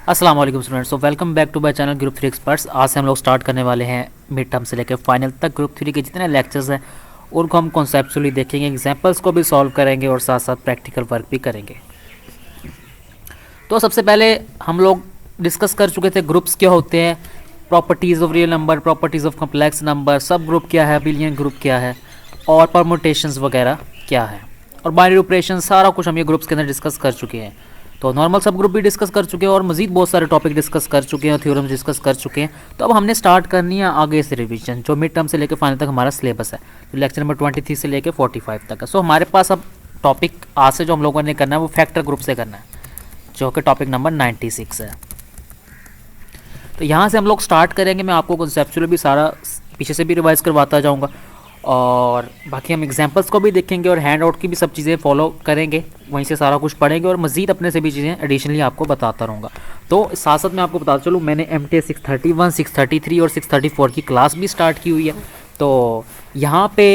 अस्सलाम वालेकुम स्टूडेंट्स, तो welcome back to my channel group 3 experts. आज से हम लोग स्टार्ट करने वाले हैं मिड टर्म से लेकर फाइनल तक ग्रुप 3 के जितने लेक्चर्स हैं उनको हम कॉन्सेप्चुअली देखेंगे, एग्जांपल्स को भी सॉल्व करेंगे और साथ साथ प्रैक्टिकल वर्क भी करेंगे। तो सबसे पहले हम लोग डिस्कस कर चुके थे ग्रुप्स क्या होते हैं, properties of real number, properties of complex number, सब ग्रुप क्या है, बिलियन ग्रुप क्या है और परमुटेशंस वगैरह क्या है, और बाइनरी ऑपरेशन, सारा कुछ हम ये ग्रुप्स के अंदर डिस्कस कर चुके हैं। तो नॉर्मल सब ग्रुप भी डिस्कस कर चुके हैं और मज़ीद बहुत सारे टॉपिक डिस्कस कर चुके हैं और थ्योरम्स डिस्कस कर चुके हैं। तो अब हमने स्टार्ट करनी है आगे से रिवीजन, जो मिड टर्म से लेकर फाइनल तक हमारा सिलेबस है, तो लेक्चर नंबर 23 से लेकर 45 तक है। सो हमारे पास अब टॉपिक आज से जो हम लोगों ने करना है वो फैक्टर ग्रुप से करना है, जो कि टॉपिक नंबर 96 है। तो यहाँ से हम लोग स्टार्ट करेंगे। मैं आपको कॉन्सेप्चुअली भी सारा पीछे से भी रिवाइज करवाता जाऊँगा और बाकी हम एग्जांपल्स को भी देखेंगे और हैंड आउट की भी सब चीज़ें फॉलो करेंगे, वहीं से सारा कुछ पढ़ेंगे और मज़ीद अपने से भी चीज़ें एडिशनली आपको बताता रहूँगा। तो साथ साथ मैं आपको बताता चलूँ, मैंने MTA 631, 633 और 634 की क्लास भी स्टार्ट की हुई है। तो यहाँ पे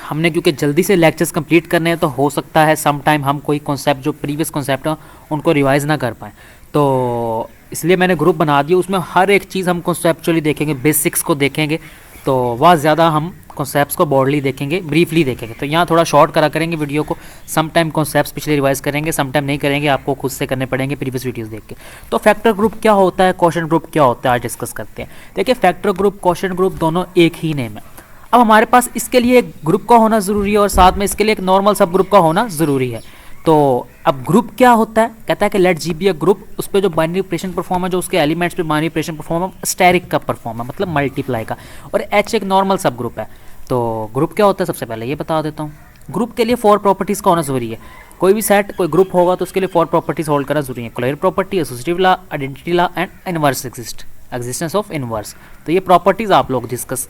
हमने क्योंकि जल्दी से लेक्चर्स कंप्लीट करने हैं, तो हो सकता है सम टाइम हम कोई कॉन्सेप्ट जो प्रीवियस कॉन्सेप्ट हैं उनको रिवाइज़ ना कर पाएँ, तो इसलिए मैंने ग्रुप बना दिया। उसमें हर एक चीज़ हम कॉन्सेप्चुअली देखेंगे, बेसिक्स को देखेंगे, तो वह ज़्यादा हम कॉन्सेप्ट्स को ब्रॉडली देखेंगे, ब्रीफली देखेंगे। तो यहाँ थोड़ा शॉर्ट करा करेंगे वीडियो को, सम टाइम कॉन्सेप्ट्स पिछले रिवाइज करेंगे, सम टाइम नहीं करेंगे, आपको खुद से करने पड़ेंगे प्रीवियस वीडियोस देख के। तो फैक्टर ग्रुप क्या होता है, क्वोशिएंट ग्रुप क्या होता है, आज डिस्कस करते हैं। देखिए, फैक्टर ग्रुप, क्वोशिएंट ग्रुप दोनों एक ही नेम है। अब हमारे पास इसके लिए एक ग्रुप का होना ज़रूरी है और साथ में इसके लिए एक नॉर्मल सब ग्रुप का होना ज़रूरी है। तो अब ग्रुप क्या होता है, कहता है कि लेट जी बी ए ग्रुप, उस पर जो बाइनरी ऑपरेशन परफॉर्म है, जो उसके एलिमेंट्स पे बाइनरी ऑपरेशन परफॉर्म है, स्टैटिक का परफॉर्म है, मतलब मल्टीप्लाई का। और एच एक नॉर्मल सब ग्रुप है। तो ग्रुप क्या होता है सबसे पहले ये बता देता हूँ। ग्रुप के लिए 4 प्रॉपर्टीज़ का होना ज़रूरी है। कोई भी सेट, कोई ग्रुप होगा तो उसके लिए 4 प्रॉपर्टीज़ होल्ड करना जरूरी है। Closure property, associative law, identity law and inverse existence of inverse. तो ये प्रॉपर्टीज़ आप लोग डिस्कस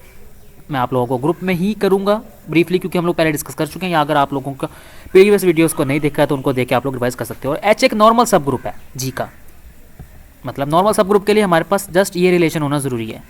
मैं आप लोगों को ग्रुप में ही करूंगा ब्रीफली, क्योंकि हम लोग पहले डिस्कस कर चुके हैं। या अगर आप लोगों का प्रीवियस वीडियोस को नहीं देखा है तो उनको देख के आप लोग रिवाइज कर सकते हो। और एच एक नॉर्मल सब ग्रुप है जी का, मतलब नॉर्मल सब ग्रुप के लिए हमारे पास जस्ट ये रिलेशन होना ज़रूरी है,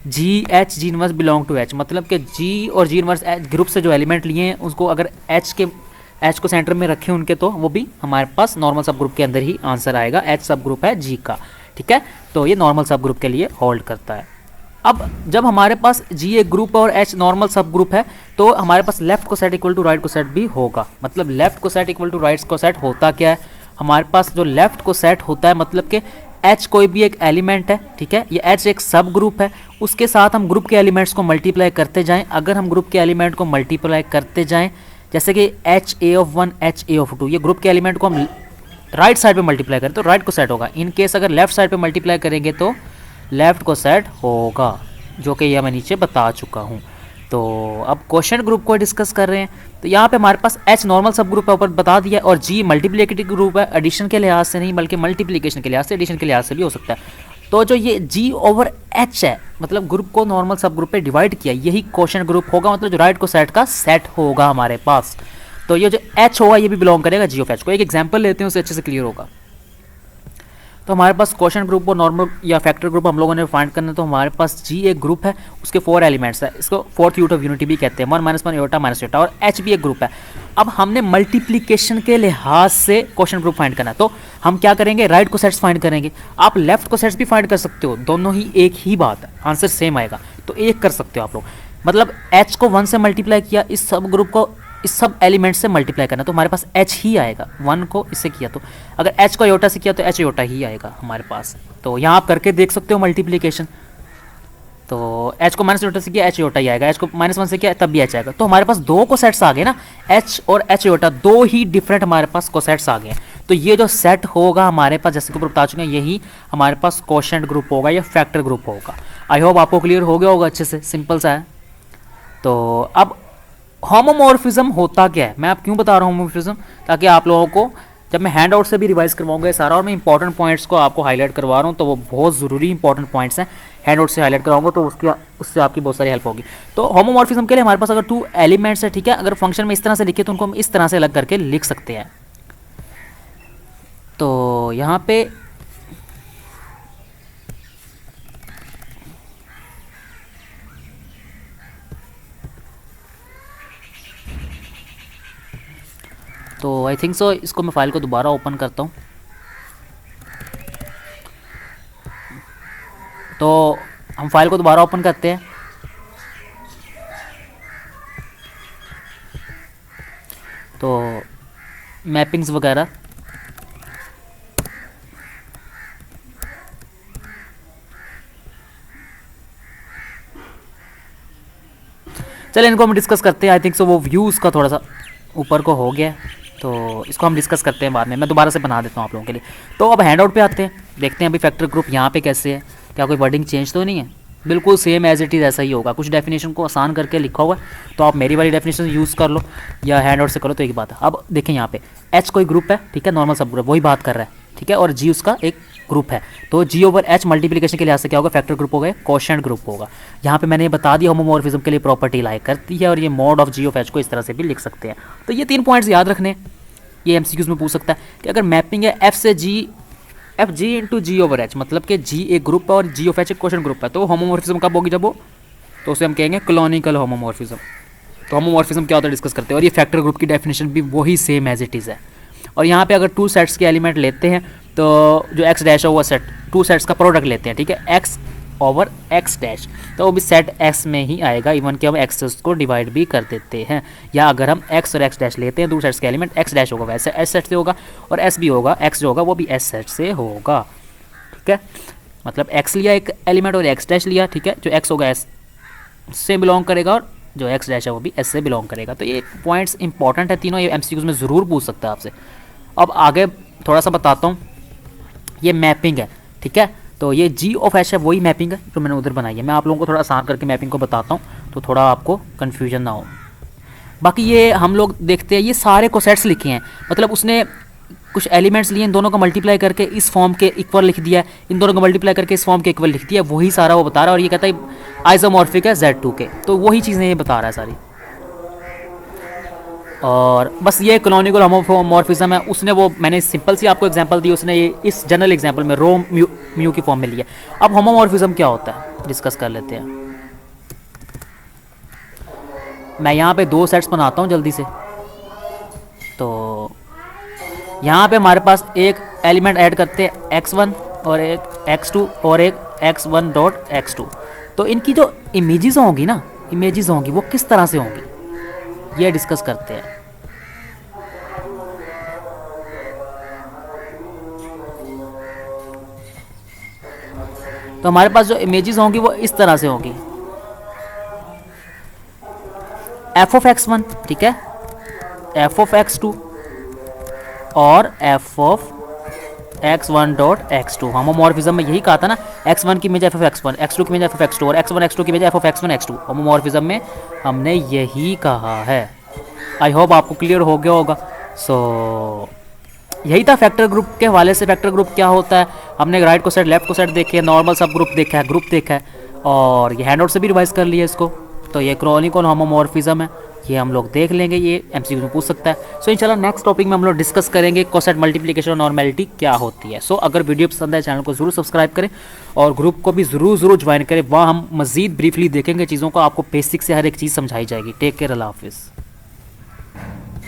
G H G inverse belong to H, मतलब कि जी और जी इनवर्स ग्रुप से जो एलिमेंट लिए हैं उसको अगर एच को सेंटर में रखें उनके, तो वो भी हमारे पास नॉर्मल सब ग्रुप के अंदर ही आंसर आएगा। एच सब ग्रुप है जी का, ठीक है। तो ये नॉर्मल सब ग्रुप के लिए होल्ड करता है। अब जब हमारे पास जी एक ग्रुप और एच नॉर्मल सब ग्रुप है, तो हमारे पास लेफ्ट को सेट इक्वल टू राइट को सेट भी होगा। मतलब लेफ्ट को सेट इक्वल टू राइट को सेट होता क्या है, हमारे पास जो लेफ्ट को सेट होता है मतलब कि एच कोई भी एक एलिमेंट है, ठीक है, ये एच एक सब ग्रुप है, उसके साथ हम ग्रुप के एलिमेंट्स को मल्टीप्लाई करते जाएं। अगर हम ग्रुप के एलिमेंट को मल्टीप्लाई करते जाएं, जैसे कि H A of 1, H A of 2, ये ग्रुप के एलिमेंट को हम राइट साइड पे मल्टीप्लाई करें तो राइट को सेट होगा। इन केस अगर लेफ्ट साइड पे मल्टीप्लाई करेंगे तो लेफ्ट को सेट होगा, जो कि यह मैं नीचे बता चुका हूँ। तो अब क्वोशिएंट ग्रुप को डिस्कस कर रहे हैं। तो यहाँ पे हमारे पास एच नॉर्मल सब ग्रुप है, ऊपर बता दिया, और जी मल्टीप्लिकेटिव ग्रुप है, एडिशन के लिहाज से नहीं बल्कि मल्टीप्लिकेशन के लिहाज से, एडिशन के लिहाज से भी हो सकता है। तो जो ये जी ओवर एच है, मतलब ग्रुप को नॉर्मल सब ग्रुप पे डिवाइड किया, यही क्वोशिएंट ग्रुप होगा, मतलब जो राइट को सेट का सेट होगा हमारे पास। तो ये जो एच होगा ये भी बिलोंग करेगा जी ऑफ एच को। एक एग्जाम्पल लेते हैं, उससे अच्छे से क्लियर होगा। तो हमारे पास क्वोशिएंट ग्रुप और नॉर्मल या फैक्टर ग्रुप हम लोगों ने फाइंड करना है। तो हमारे पास जी एक ग्रुप है, उसके 4 एलिमेंट्स है, इसको फोर्थ यूनिट ऑफ यूनिटी भी कहते हैं, 1 - 1 एटा माइनस एटा। और एच भी एक ग्रुप है। अब हमने मल्टीप्लिकेशन के लिहाज से क्वोशिएंट ग्रुप फाइंड करना है, तो हम क्या करेंगे, राइट को सेट्स फाइंड करेंगे। आप लेफ्ट को सेट्स भी फाइंड कर सकते हो, दोनों ही एक ही बात है, आंसर सेम आएगा। तो एक कर सकते हो आप लोग, मतलब एच को 1 से मल्टीप्लाई किया, इस सब ग्रुप को इस सब एलिमेंट से मल्टीप्लाई करना, तो हमारे पास एच ही आएगा। 1 को इससे किया, तो अगर एच को एयोटा से किया तो एच एयोटा ही आएगा हमारे पास। तो यहाँ आप करके देख सकते हो मल्टीप्लिकेशन। तो एच को माइनस एयोटा से किया, एच एयोटा ही आएगा। एच को -1 से किया तब भी एच आएगा। तो हमारे पास 2 को सेट्स आ गए ना, एच और एच एयोटा, 2 ही डिफरेंट हमारे पास को सेट्स आ गए। तो ये जो सेट होगा हमारे पास, जैसे कि ऊपर बता चुके हैं, यही हमारे पास क्वोशिएंट ग्रुप होगा या फैक्टर ग्रुप होगा। आई होप आपको क्लियर हो गया होगा अच्छे से, सिंपल सा है। तो अब होमोमॉर्फिज्म होता क्या है, मैं आप क्यों बता रहा हूँ होमोमॉर्फिज्म, ताकि आप लोगों को जब मैं हैंड आउट से भी रिवाइज करवाऊंगा सारा, और मैं इंपॉर्टेंट पॉइंट्स को आपको हाईलाइट करवा रहा हूँ, तो वो बहुत ज़रूरी इंपॉर्टेंट पॉइंट्स हैं, हैंड आउट से हाईलाइट करवाऊंगा, तो उससे आपकी बहुत सारी हेल्प होगी। तो होमोमॉर्फिज्म के लिए हमारे पास अगर 2 एलिमेंट्स है, ठीक है, अगर फंक्शन में इस तरह से लिखे तो उनको हम इस तरह से अलग करके लिख सकते हैं। तो यहाँ पे तो आई थिंक सो इसको मैं फाइल को दोबारा ओपन करता हूँ। तो हम फाइल को दोबारा ओपन करते हैं। तो मैपिंग्स वगैरह चलिए इनको हम डिस्कस करते हैं। आई थिंक सो वो व्यूज़ का थोड़ा सा ऊपर को हो गया है, तो इसको हम डिस्कस करते हैं बाद में। मैं दोबारा से बना देता हूँ आप लोगों के लिए। तो अब हैंड आउट पे आते हैं, देखते हैं अभी फैक्टर ग्रुप यहाँ पे कैसे है, क्या कोई वर्डिंग चेंज तो नहीं है। बिल्कुल सेम एज इट इज़ ऐसा ही होगा। कुछ डेफिनेशन को आसान करके लिखा हुआ है, तो आप मेरी वाली डेफिनेशन यूज़ कर लो या हैंड आउट से करो, तो एक बात है। अब देखें यहाँ पे एच कोई ग्रुप है, ठीक है, नॉर्मल सब ग्रुप वही बात कर रहा है, ठीक है, और जी उसका एक ग्रुप है। तो जी ओवर एच मल्टीप्लिकेशन के लिहाज से क्या होगा, फैक्टर ग्रुप होगा, कोशेंट ग्रुप होगा। यहाँ पे मैंने ये बता दिया होमोमॉर्फिज्म के लिए प्रॉपर्टी लाइक करती है, और ये mod of G of H को इस तरह से भी लिख सकते हैं। तो ये 3 पॉइंट्स याद रखने, ये एमसीक्यूज में पूछ सकता है कि अगर मैपिंग है एफ से जी, एफ जी इंटू जी ओवर एच, मतलब कि जी एक ग्रुप है और जी ऑफ एच एक कोशेंट ग्रुप है, तो होमोमॉर्फिज्म कब होगी, जब वो, तो उसे हम कहेंगे क्लोनिकल होमोमॉर्फिज्म। तो होमोमॉर्फिज्म क्या होता है डिस्कस करते हैं, और ये फैक्टर ग्रुप की डेफिनेशन भी वही सेम एज इट इज़ है। और यहाँ पे अगर 2 सेट्स के एलिमेंट लेते हैं, तो जो एक्स डैश है वो सेट 2 सेट्स का प्रोडक्ट लेते हैं, ठीक है, एक्स ओवर एक्स डैश, तो वो भी सेट एक्स में ही आएगा, इवन कि हम एक्स को डिवाइड भी कर देते हैं। या अगर हम एक्स और एक्स डैश लेते हैं, 2 सेट्स के एलिमेंट एक्स डैश होगा वैसे एस सेट से होगा, और एस भी होगा, एक्स जो होगा वो भी एस सेट से होगा, ठीक है। मतलब एक्स लिया एक एलिमेंट और एक्स डैश लिया, ठीक है, जो एक्स होगा एस से बिलोंग करेगा और जो एक्स डैश है वो भी एस से बिलोंग करेगा। तो ये पॉइंट्स इंपॉर्टेंट है तीनों, ये एमसीक्यूज में ज़रूर पूछ सकता है आपसे। अब आगे थोड़ा सा बताता हूँ, ये मैपिंग है, ठीक है, तो ये जी ऑफ एच है वही मैपिंग है जो मैंने उधर बनाई है। मैं आप लोगों को थोड़ा आसान करके मैपिंग को बताता हूँ, तो थोड़ा आपको कन्फ्यूजन ना हो। बाकी ये हम लोग देखते हैं, ये सारे कोसेट्स लिखे हैं, मतलब उसने कुछ एलिमेंट्स लिए, इन दोनों को मल्टीप्लाई करके इस फॉर्म के इक्वल लिख दिया है, इन दोनों को मल्टीप्लाई करके इस फॉर्म के इक्वल लिख दिया, वही सारा वो बता रहा है। और ये कहता है आइसोमॉर्फिक है Z2 के, तो वही चीज़ें ये बता रहा है सारी। और बस ये कैनोनिकल होमोमॉर्फिज्म है, उसने वो मैंने सिंपल सी आपको एग्जांपल दी, उसने ये इस जनरल एग्जांपल में रो म्यू की फॉर्म में लिया। अब होमोमॉर्फिज्म क्या होता है डिस्कस कर लेते हैं। मैं यहाँ पे 2 सेट्स बनाता हूँ जल्दी से। तो यहाँ पे हमारे पास एक एलिमेंट ऐड करते हैं x1 और एक x2 और एक x1 डॉट x2। तो इनकी जो इमेजेस होंगी ना, इमेजेस होंगी वो किस तरह से होंगी ये डिस्कस करते हैं। तो हमारे पास जो इमेजेस होंगी वो इस तरह से होंगी, f ऑफ x1, ठीक है, f ऑफ x2 और f of x1 dot x2। Homomorphism में यही कहा था ना, x1 की image f of x1, x2 की इमेज f ऑफ x2 और x1 x2 की image f of x1 x2। Homomorphism में हमने यही कहा है। आई होप आपको क्लियर हो गया होगा। सो यही था फैक्टर ग्रुप के हवाले से। फैक्टर ग्रुप क्या होता है, हमने राइट को सेट लेफ्ट को सेट देखे, नॉर्मल सब ग्रुप देखा है, ग्रुप देखा है, और ये हैंड आउट से भी रिवाइज कर लिया इसको। तो ये क्रॉनिकल होमोमॉर्फिज्म है, ये हम लोग देख लेंगे, ये एमसीक्यू में पूछ सकता है। सो इंशाल्लाह नेक्स्ट टॉपिक में हम लोग डिस्कस करेंगे कोसेट मल्टीप्लिकेशन और नॉर्मेलिटी क्या होती है। सो अगर वीडियो पसंद है चैनल को ज़रूर सब्सक्राइब करें और ग्रुप को भी ज़रूर ज्वाइन करें, वहाँ हम मज़ीद ब्रीफली देखेंगे चीज़ों को, आपको बेसिक से हर एक चीज़ समझाई जाएगी। टेक केयर, अल्लाह हाफिज़।